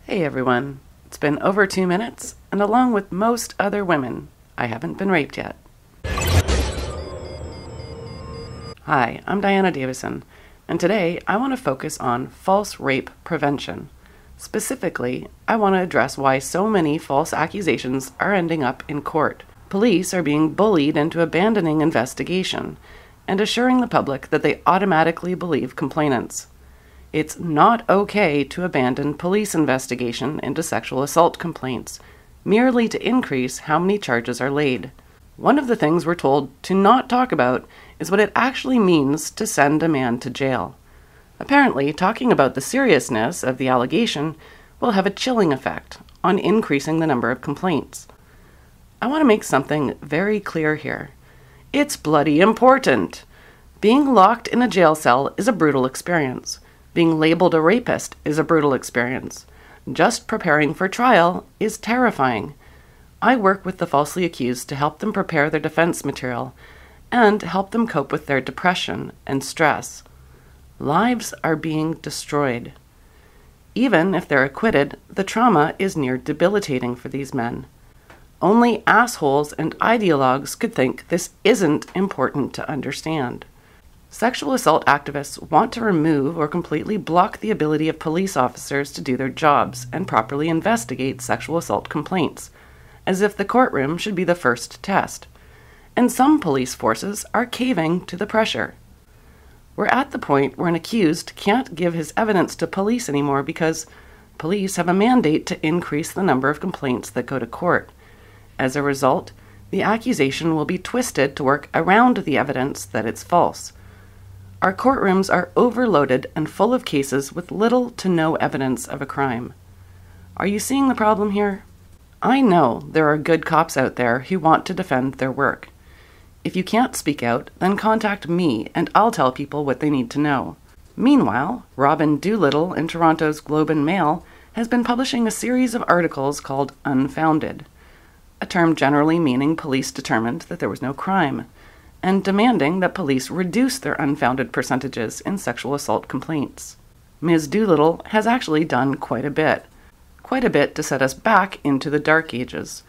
Hey everyone, it's been over 2 minutes, and along with most other women, I haven't been raped yet. Hi, I'm Diana Davison, and today I want to focus on false rape prevention. Specifically, I want to address why so many false accusations are ending up in court. Police are being bullied into abandoning investigation and assuring the public that they automatically believe complainants. It's not okay to abandon police investigation into sexual assault complaints, merely to increase how many charges are laid. One of the things we're told to not talk about is what it actually means to send a man to jail. Apparently, talking about the seriousness of the allegation will have a chilling effect on increasing the number of complaints. I want to make something very clear here. It's bloody important. Being locked in a jail cell is a brutal experience. Being labeled a rapist is a brutal experience. Just preparing for trial is terrifying. I work with the falsely accused to help them prepare their defense material and help them cope with their depression and stress. Lives are being destroyed. Even if they're acquitted, the trauma is near debilitating for these men. Only assholes and ideologues could think this isn't important to understand. Sexual assault activists want to remove or completely block the ability of police officers to do their jobs and properly investigate sexual assault complaints, as if the courtroom should be the first test. And some police forces are caving to the pressure. We're at the point where an accused can't give his evidence to police anymore because police have a mandate to increase the number of complaints that go to court. As a result, the accusation will be twisted to work around the evidence that it's false. Our courtrooms are overloaded and full of cases with little to no evidence of a crime. Are you seeing the problem here? I know there are good cops out there who want to defend their work. If you can't speak out, then contact me and I'll tell people what they need to know. Meanwhile, Robin Doolittle in Toronto's Globe and Mail has been publishing a series of articles called Unfounded, a term generally meaning police determined that there was no crime, and demanding that police reduce their unfounded percentages in sexual assault complaints. Ms. Doolittle has actually done quite a bit to set us back into the dark ages.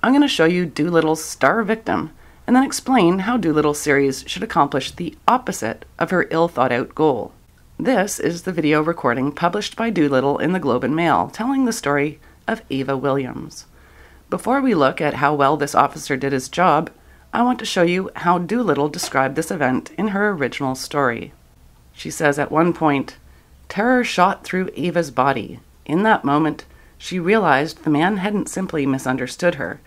I'm going to show you Doolittle's star victim, and then explain how Doolittle's series should accomplish the opposite of her ill-thought-out goal. This is the video recording published by Doolittle in the Globe and Mail, telling the story of Ava Williams. Before we look at how well this officer did his job, I want to show you how Doolittle described this event in her original story. She says at one point, "Terror shot through Ava's body. In that moment, she realized the man hadn't simply misunderstood her.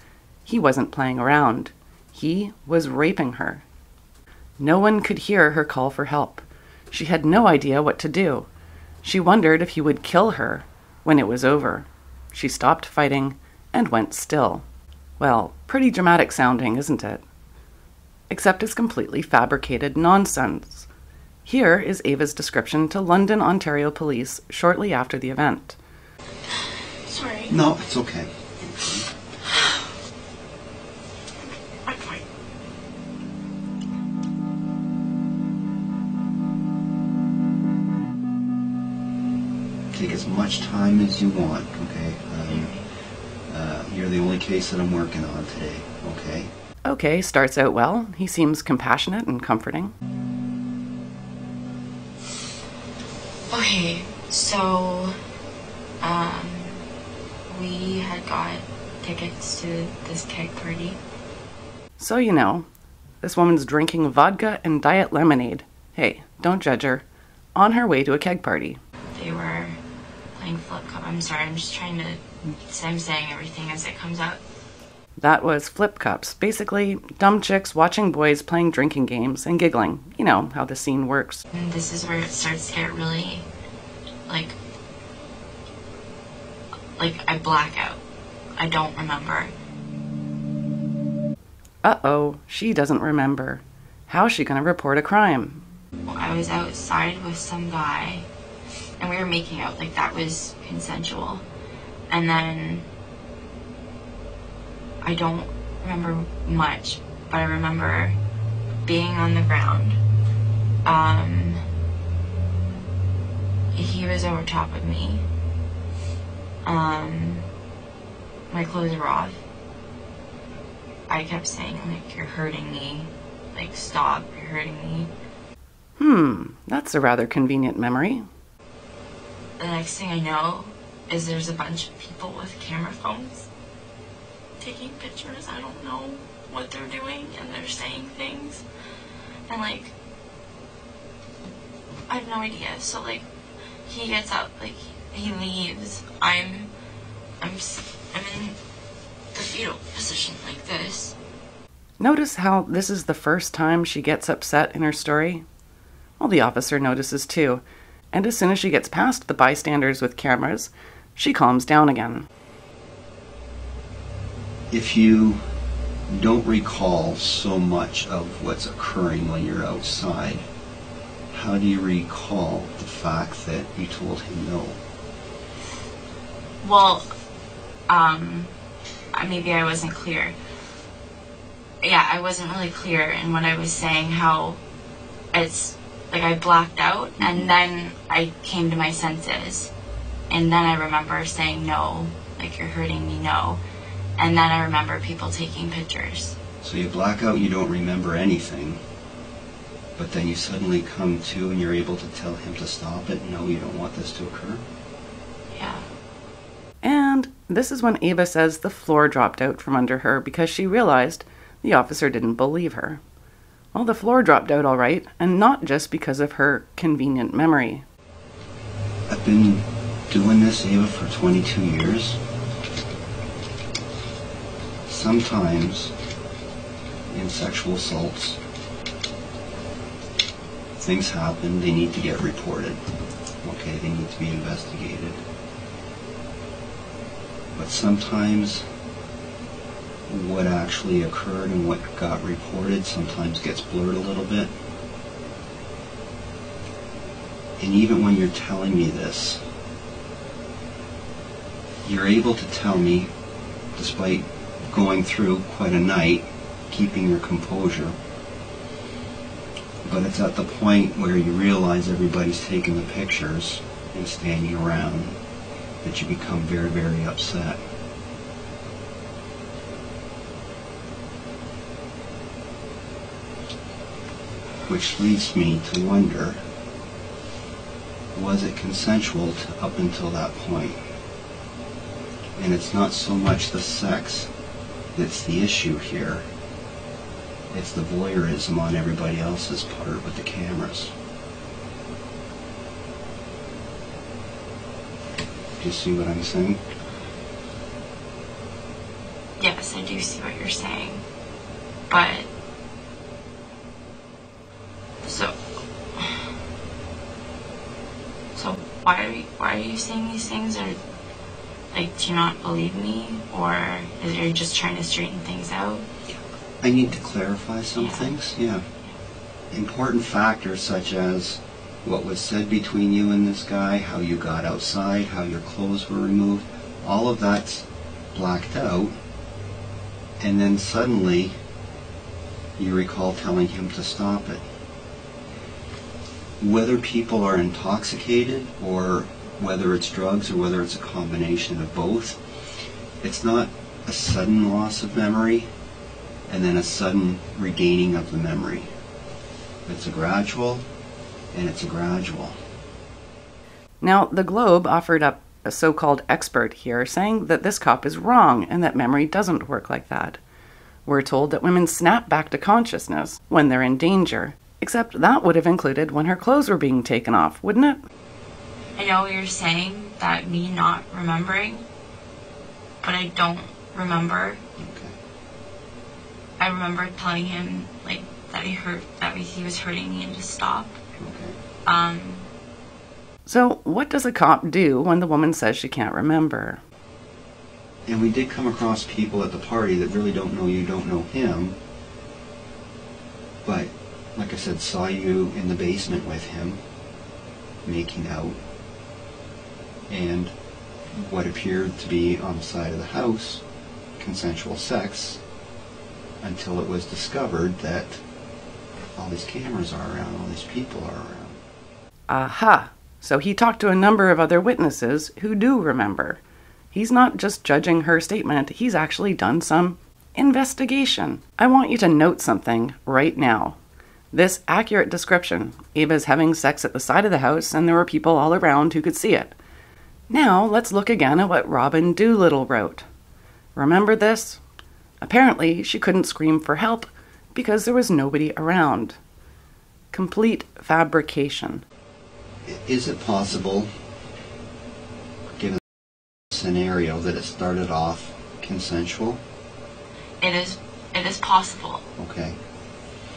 He wasn't playing around. He was raping her. No one could hear her call for help. She had no idea what to do. She wondered if he would kill her when it was over. She stopped fighting and went still." Well, pretty dramatic sounding, isn't it? Except it's completely fabricated nonsense. Here is Ava's description to London, Ontario police shortly after the event. Sorry. No, it's okay. I'm fine. Take as much time as you want, okay? You're the only case that I'm working on today, okay? Okay, starts out well. He seems compassionate and comforting. Okay, so, we had got tickets to this keg party. So you know, this woman's drinking vodka and diet lemonade. Hey, don't judge her. On her way to a keg party. They were playing flip cup. I'm sorry, I'm just trying to, I'm saying everything as it comes out. That was flip cups. Basically, dumb chicks watching boys playing drinking games and giggling. You know how the scene works. And this is where it starts to get really, like I black out. I don't remember. Uh-oh, she doesn't remember. How's she gonna report a crime? I was outside with some guy, and we were making out, like that was consensual. And then, I don't remember much, but I remember being on the ground. He was over top of me. My clothes were off. I kept saying, like, you're hurting me. Like, stop, you're hurting me. That's a rather convenient memory. The next thing I know is there's a bunch of people with camera phones taking pictures. I don't know what they're doing, and they're saying things. And, like, I have no idea. So, like, he gets up, like, he leaves. I'm in the fetal position like this. Notice how this is the first time she gets upset in her story? Well, the officer notices too, and as soon as she gets past the bystanders with cameras, she calms down again. If you don't recall so much of what's occurring when you're outside, how do you recall the fact that you told him no? Well, maybe I wasn't clear. Yeah, I wasn't really clear in what I was saying, how it's like I blacked out and then I came to my senses. And then I remember saying no, like you're hurting me, no. And then I remember people taking pictures. So you black out, you don't remember anything, but then you suddenly come to and you're able to tell him to stop it. No, you don't want this to occur. Yeah. And this is when Ava says the floor dropped out from under her because she realized the officer didn't believe her. Well, the floor dropped out all right, and not just because of her convenient memory. I've been doing this, Ava, for 22 years. Sometimes in sexual assaults, things happen, they need to get reported. Okay, they need to be investigated. But sometimes what actually occurred and what got reported sometimes gets blurred a little bit. And even when you're telling me this, you're able to tell me, despite going through quite a night, keeping your composure, but it's at the point where you realize everybody's taking the pictures and standing around that you become very, very upset. Which leads me to wonder, was it consensual up until that point? And it's not so much the sex that's the issue here. It's the voyeurism on everybody else's part with the cameras. Do you see what I'm saying? Yes, I do see what you're saying. But So why are you saying these things? Or like, do you not believe me, or are you just trying to straighten things out? I need to clarify some things. Yeah. Important factors such as what was said between you and this guy, how you got outside, how your clothes were removed, all of that's blacked out, and then suddenly you recall telling him to stop it. Whether people are intoxicated or whether it's drugs or whether it's a combination of both, it's not a sudden loss of memory and then a sudden regaining of the memory. It's a gradual, and it's a gradual. Now, the Globe offered up a so-called expert here saying that this cop is wrong and that memory doesn't work like that. We're told that women snap back to consciousness when they're in danger, except that would have included when her clothes were being taken off, wouldn't it? I know you're saying that me not remembering, but I don't remember. Okay. I remember telling him like that he was hurting me and to stop. Okay. So what does a cop do when the woman says she can't remember? And we did come across people at the party that really don't know you, don't know him, but like I said, saw you in the basement with him, making out, and what appeared to be on the side of the house, consensual sex, until it was discovered that all these cameras are around, all these people are around. Aha! So he talked to a number of other witnesses who do remember. He's not just judging her statement, he's actually done some investigation. I want you to note something right now. This accurate description, Ava's having sex at the side of the house and there were people all around who could see it. Now let's look again at what Robin Doolittle wrote. Remember this? Apparently she couldn't scream for help because there was nobody around. Complete fabrication. Is it possible, given the scenario, that it started off consensual? It is possible. Okay.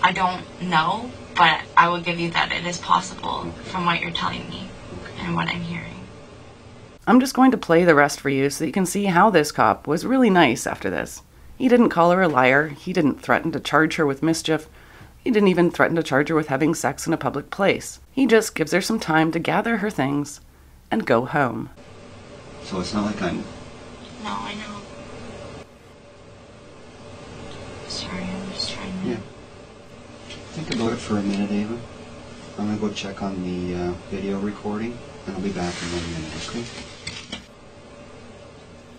I don't know, but I will give you that it is possible from what you're telling me and what I'm hearing. I'm just going to play the rest for you so that you can see how this cop was really nice after this. He didn't call her a liar. He didn't threaten to charge her with mischief. He didn't even threaten to charge her with having sex in a public place. He just gives her some time to gather her things and go home. So it's not like I'm... No, I know. Sorry, I'm just trying to... Yeah. Think about it for a minute, Ava. I'm going to go check on the video recording, and I'll be back in 1 minute, okay?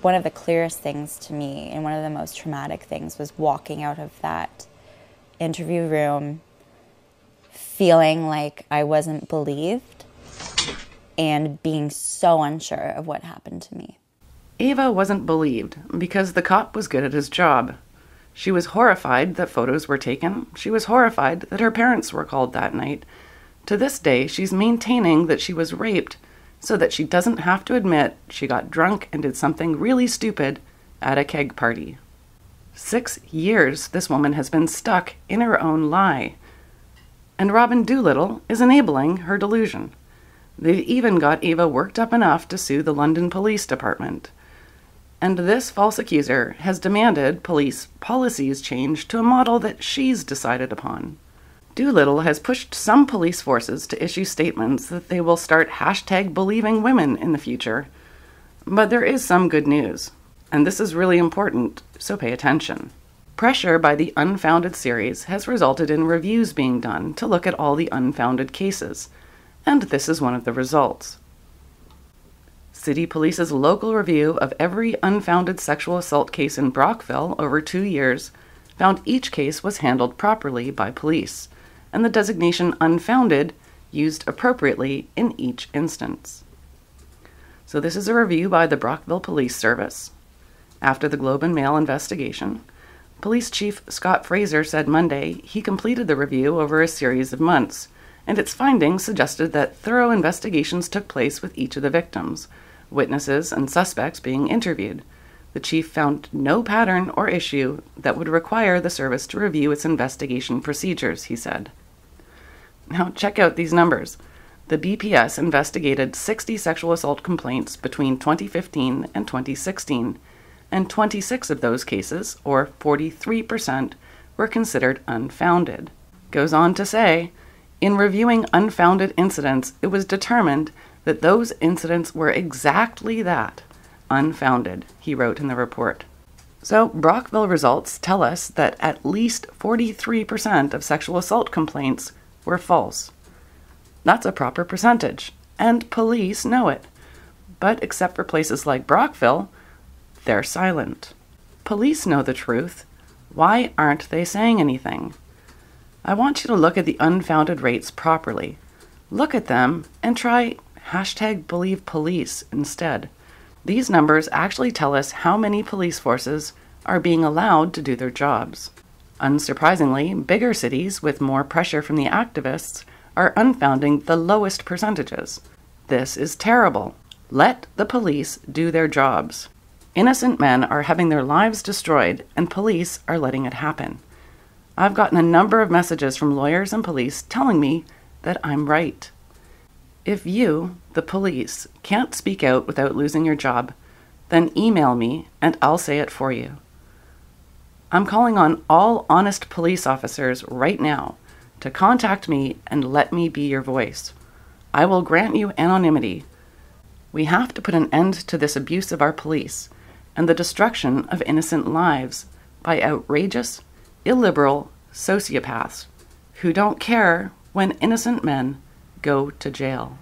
One of the clearest things to me, and one of the most traumatic things, was walking out of that interview room feeling like I wasn't believed and being so unsure of what happened to me. Ava wasn't believed because the cop was good at his job. She was horrified that photos were taken. She was horrified that her parents were called that night. To this day, she's maintaining that she was raped so that she doesn't have to admit she got drunk and did something really stupid at a keg party. 6 years this woman has been stuck in her own lie. And Robin Doolittle is enabling her delusion. They've even got Ava worked up enough to sue the London Police Department. And this false accuser has demanded police policies change to a model that she's decided upon. Doolittle has pushed some police forces to issue statements that they will start #believing women in the future. But there is some good news. And this is really important, so pay attention. Pressure by the Unfounded series has resulted in reviews being done to look at all the unfounded cases, and this is one of the results. City Police's local review of every unfounded sexual assault case in Brockville over 2 years found each case was handled properly by police, and the designation unfounded used appropriately in each instance. So this is a review by the Brockville Police Service. After the Globe and Mail investigation, Police Chief Scott Fraser said Monday he completed the review over a series of months, and its findings suggested that thorough investigations took place with each of the victims, witnesses and suspects being interviewed. The chief found no pattern or issue that would require the service to review its investigation procedures, he said. Now check out these numbers. The BPS investigated 60 sexual assault complaints between 2015 and 2016, and 26 of those cases, or 43%, were considered unfounded. Goes on to say, in reviewing unfounded incidents, it was determined that those incidents were exactly that, unfounded, he wrote in the report. So, Brockville results tell us that at least 43% of sexual assault complaints were false. That's a proper percentage, and police know it. But except for places like Brockville, they're silent. Police know the truth. Why aren't they saying anything? I want you to look at the unfounded rates properly. Look at them and try #BelievePolice instead. These numbers actually tell us how many police forces are being allowed to do their jobs. Unsurprisingly, bigger cities with more pressure from the activists are unfounding the lowest percentages. This is terrible. Let the police do their jobs. Innocent men are having their lives destroyed, and police are letting it happen. I've gotten a number of messages from lawyers and police telling me that I'm right. If you, the police, can't speak out without losing your job, then email me and I'll say it for you. I'm calling on all honest police officers right now to contact me and let me be your voice. I will grant you anonymity. We have to put an end to this abuse of our police and the destruction of innocent lives by outrageous, illiberal sociopaths who don't care when innocent men go to jail.